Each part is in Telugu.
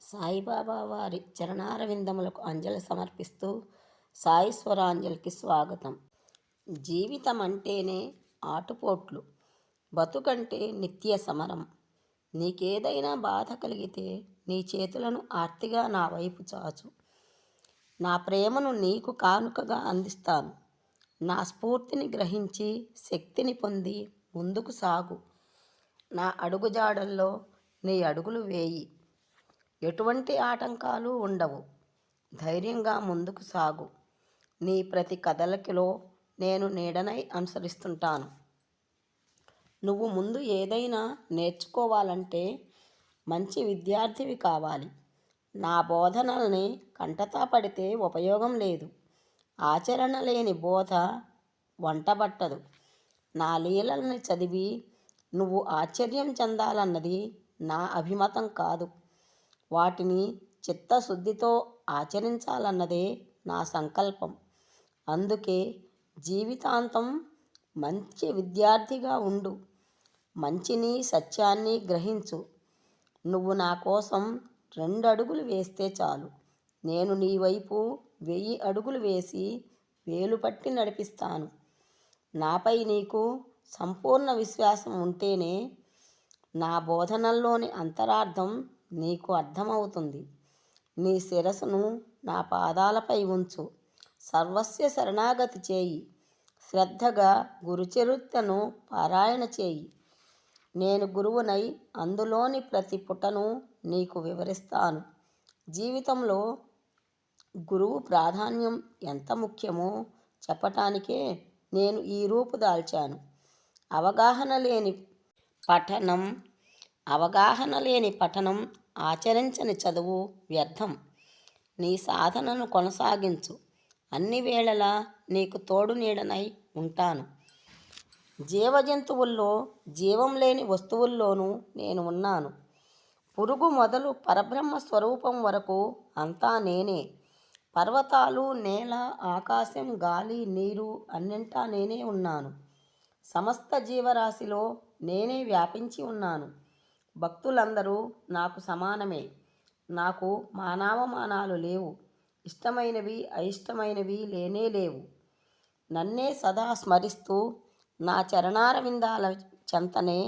సాయిబాబా వారి చరణారవిందములకు అంజలి సమర్పిస్తూ సాయి స్వరాంజలికి స్వాగతం. జీవితం అంటేనే ఆటుపోట్లు, బతుకంటే నిత్య సమరం. నీకేదైనా బాధ కలిగితే నీ చేతులను ఆర్తిగా నా వైపు చాచు. నా ప్రేమను నీకు కానుకగా అందిస్తాను. నా స్ఫూర్తిని గ్రహించి శక్తిని పొంది ముందుకు సాగు. నా అడుగుజాడల్లో నీ అడుగులు వేయి. ఎటువంటి ఆటంకాలు ఉండవు. ధైర్యంగా ముందుకు సాగు. నీ ప్రతి కదలికలో నేను నీడనై అనుసరిస్తుంటాను. నువ్వు ముందు ఏదైనా నేర్చుకోవాలంటే మంచి విద్యార్థివి కావాలి. నా బోధనల్ని కంటతా పడితే ఉపయోగం లేదు. ఆచరణ లేని బోధ వంటబట్టదు. నా లీలల్ని చదివి నువ్వు ఆశ్చర్యం చెందాలన్నది నా అభిమతం కాదు. వాటిని చిత్తశుద్ధితో ఆచరించాలన్నదే నా సంకల్పం. అందుకే జీవితాంతం మంచి విద్యార్థిగా ఉండు. మంచిని సత్యాన్ని గ్రహించు. నువ్వు నా కోసం 2 అడుగులు వేస్తే చాలు. నేను నీ వైపు 1000 అడుగులు వేసి వేలు పట్టి నడిపిస్తాను. నాపై నీకు సంపూర్ణ విశ్వాసం ఉంటేనే నా బోధనల్లోని అంతరార్థం నీకు అర్థమవుతుంది. నీ శిరస్సును నా పాదాలపై ఉంచు. సర్వస్వ శరణాగతి చేయి. శ్రద్ధగా గురుచరిత్రను పారాయణ చేయి. నేను గురువునై అందులోని ప్రతి పుటను నీకు వివరిస్తాను. జీవితంలో గురువు ప్రాధాన్యం ఎంత ముఖ్యమో చెప్పటానికే నేను ఈ రూపు దాల్చాను. అవగాహన లేని పఠనం, ఆచరించని చదువు వ్యర్థం. నీ సాధనను కొనసాగించు. అన్ని వేళలా నీకు తోడు నీడనై ఉంటాను. జీవజంతువుల్లో, జీవం లేని వస్తువుల్లోనూ నేను ఉన్నాను. పురుగు మొదలు పరబ్రహ్మ స్వరూపం వరకు అంతా నేనే. పర్వతాలు, నేల, ఆకాశం, గాలి, నీరు అన్నింటా నేనే ఉన్నాను. సమస్త జీవరాశిలో నేనే వ్యాపించి ఉన్నాను. భక్తులందరూ నాకు సమానమే. నాకు మానావమానాలు లేవు. ఇష్టమైనవి, అయిష్టమైనవి లేనే లేవు. నన్నే సదా స్మరిస్తూ నా చరణారవిందాల చెంతనే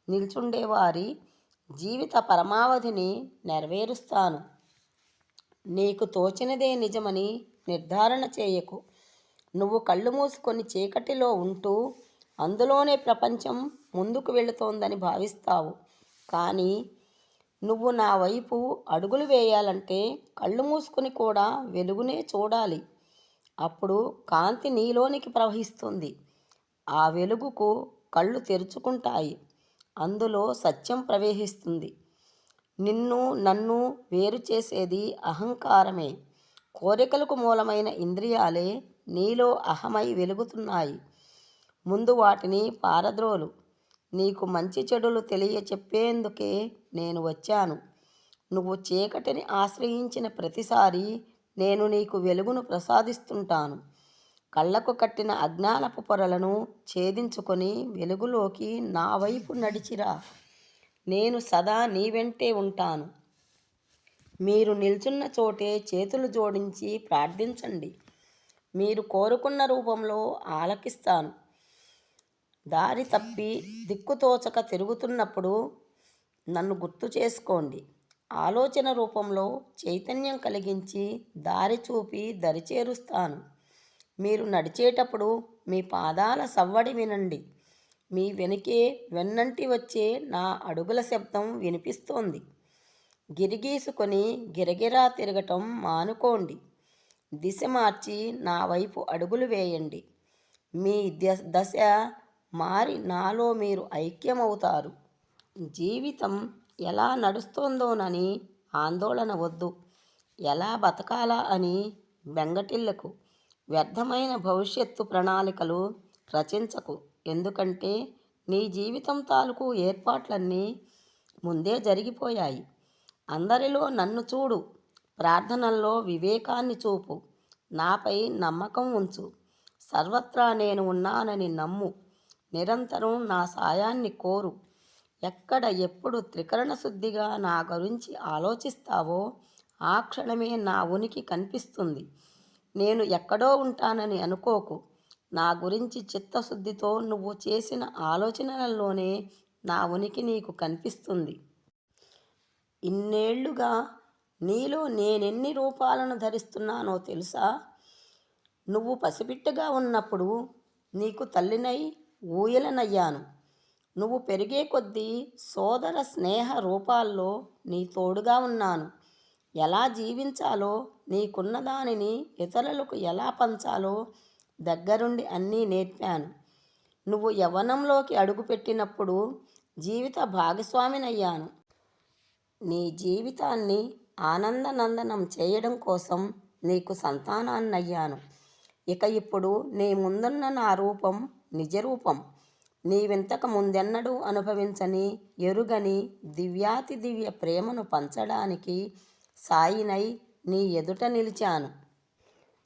నిల్చుండేవారి జీవిత పరమావధిని నెరవేరుస్తాను. నీకు తోచినదే నిజమని నిర్ధారణ చేయకు. నువ్వు కళ్ళు మూసుకొని చీకటిలో ఉంటూ అందులోనే ప్రపంచం ముందుకు వెళుతోందని భావిస్తావు. కానీ నువ్వు నా వైపు అడుగులు వేయాలంటే కళ్ళు మూసుకొని కూడా వెలుగునే చూడాలి. అప్పుడు కాంతి నీలోనికి ప్రవహిస్తుంది. ఆ వెలుగుకు కళ్ళు తెరుచుకుంటాయి. అందులో సత్యం ప్రవేశిస్తుంది. నన్ను వేరు చేసేది అహంకారమే. కోరికలకు మూలమైన ఇంద్రియాలే నీలో అహమై వెలుగుతున్నాయి. ముందు వాటిని పారద్రోలు. నీకు మంచి చెడులు తెలియచెప్పేందుకే నేను వచ్చాను. నువ్వు చీకటిని ఆశ్రయించిన ప్రతిసారి నేను నీకు వెలుగును ప్రసాదిస్తుంటాను. కళ్ళకు కట్టిన అజ్ఞానపు పొరలను ఛేదించుకొని వెలుగులోకి నా వైపు నడిచిరా. నేను సదా నీ వెంటే ఉంటాను. మీరు నిల్చున్న చోటే చేతులు జోడించి ప్రార్థించండి. మీరు కోరుకున్న రూపంలో ఆలకిస్తాను. దారి తప్పి దిక్కుతోచక తిరుగుతున్నప్పుడు నన్ను గుర్తు చేసుకోండి. ఆలోచన రూపంలో చైతన్యం కలిగించి దారి చూపి దరిచేరుస్తాను. మీరు నడిచేటప్పుడు మీ పాదాల సవ్వడి వినండి. మీ వెన్నంటి వచ్చే నా అడుగుల శబ్దం వినిపిస్తోంది. గిరిగీసుకొని గిరగిరా తిరగటం మానుకోండి. దిశ మార్చి నా వైపు అడుగులు వేయండి. మీ దశ మారి నాలో మీరు ఐక్యమవుతారు. జీవితం ఎలా నడుస్తోందోనని ఆందోళన వద్దు. ఎలా బతకాలా అని బెంగటిల్లకు. వ్యర్థమైన భవిష్యత్తు ప్రణాళికలు రచించకు. ఎందుకంటే నీ జీవితం తాలూకు ఏర్పాట్లన్నీ ముందే జరిగిపోయాయి. అందరిలో నన్ను చూడు. ప్రార్థనల్లో వివేకాన్ని చూపు. నాపై నమ్మకం ఉంచు. సర్వత్రా నేను ఉన్నానని నమ్ము. నిరంతరం నా సాయాన్ని కోరు. ఎక్కడ ఎప్పుడు త్రికరణ శుద్ధిగా నా గురించి ఆలోచిస్తావో ఆ క్షణమే నా ఉనికి కనిపిస్తుంది. నేను ఎక్కడో ఉంటానని అనుకోకు. నా గురించి చిత్తశుద్ధితో నువ్వు చేసిన ఆలోచనలలోనే నా ఉనికి నీకు కనిపిస్తుంది. ఇన్నేళ్లుగా నీలో నేనెన్ని రూపాలను ధరిస్తున్నానో తెలుసా? నువ్వు పసిబిడ్డగా ఉన్నప్పుడు నీకు తల్లినై ఊయలనయ్యాను. నువ్వు పెరిగే కొద్దీ సోదర స్నేహ రూపాల్లో నీ తోడుగా ఉన్నాను. ఎలా జీవించాలో, నీకున్న దానిని ఇతరులకు ఎలా పంచాలో దగ్గరుండి అన్నీ నేర్పాను. నువ్వు యవ్వనంలోకి అడుగుపెట్టినప్పుడు జీవిత భాగస్వామినయ్యాను. నీ జీవితాన్ని ఆనందనందనం చేయడం కోసం నీకు సంతానాన్నయ్యాను. ఇక ఇప్పుడు నీ ముందున్న నా రూపం నిజరూపం. నీవింతకు ముందెన్నడూ అనుభవించని, ఎరుగని దివ్యాతి దివ్య ప్రేమను పంచడానికి సాయినై నీ ఎదుట నిలిచాను.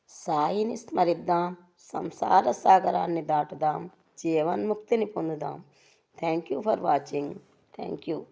సాయిని స్మరిద్దాం, సంసార సాగరాన్ని దాటుదాం, జీవన్ముక్తిని పొందుదాం. Thank you for watching. Thank you.